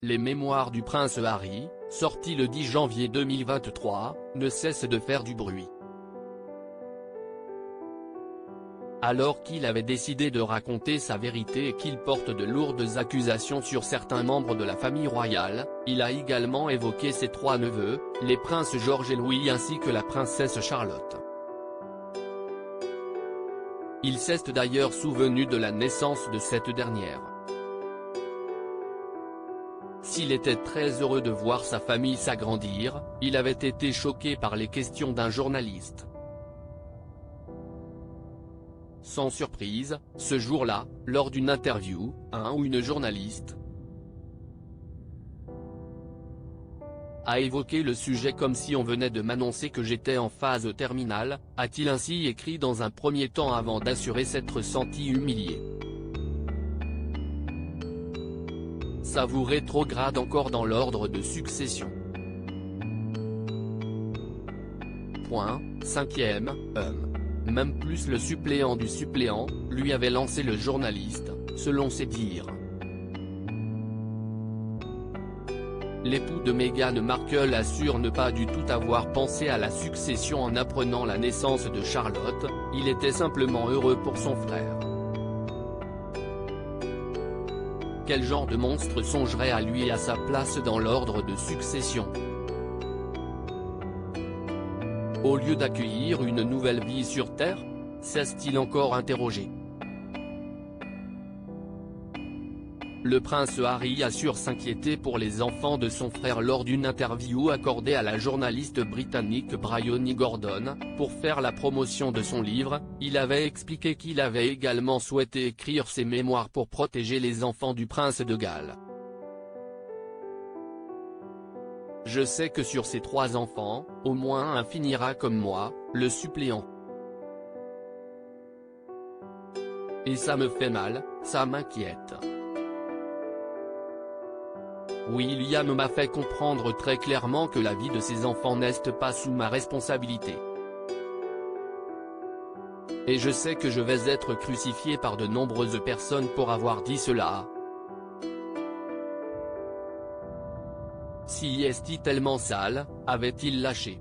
Les mémoires du prince Harry, sortis le 10 janvier 2023, ne cessent de faire du bruit. Alors qu'il avait décidé de raconter sa vérité et qu'il porte de lourdes accusations sur certains membres de la famille royale, il a également évoqué ses 3 neveux, les princes George et Louis ainsi que la princesse Charlotte. Il s'est d'ailleurs souvenu de la naissance de cette dernière. S'il était très heureux de voir sa famille s'agrandir, il avait été choqué par les questions d'un journaliste. Sans surprise, ce jour-là, lors d'une interview, un ou une journaliste a évoqué le sujet comme si on venait de m'annoncer que j'étais en phase terminale, a-t-il ainsi écrit dans un premier temps avant d'assurer s'être senti humilié. Ça vous rétrograde encore dans l'ordre de succession. Point, 5e, Même plus le suppléant du suppléant, lui avait lancé le journaliste, selon ses dires. L'époux de Meghan Markle assure ne pas du tout avoir pensé à la succession en apprenant la naissance de Charlotte, il était simplement heureux pour son frère. Quel genre de monstre songerait à lui et à sa place dans l'ordre de succession? Au lieu d'accueillir une nouvelle vie sur Terre? S'est-il encore interrogé. Le prince Harry assure s'inquiéter pour les enfants de son frère lors d'une interview accordée à la journaliste britannique Bryony Gordon, pour faire la promotion de son livre. Il avait expliqué qu'il avait également souhaité écrire ses mémoires pour protéger les enfants du prince de Galles. Je sais que sur ces 3 enfants, au moins un finira comme moi, le suppléant. Et ça me fait mal, ça m'inquiète. William m'a fait comprendre très clairement que la vie de ses enfants n'est pas sous ma responsabilité. Et je sais que je vais être crucifié par de nombreuses personnes pour avoir dit cela. Si est-il tellement sale, avait-il lâché?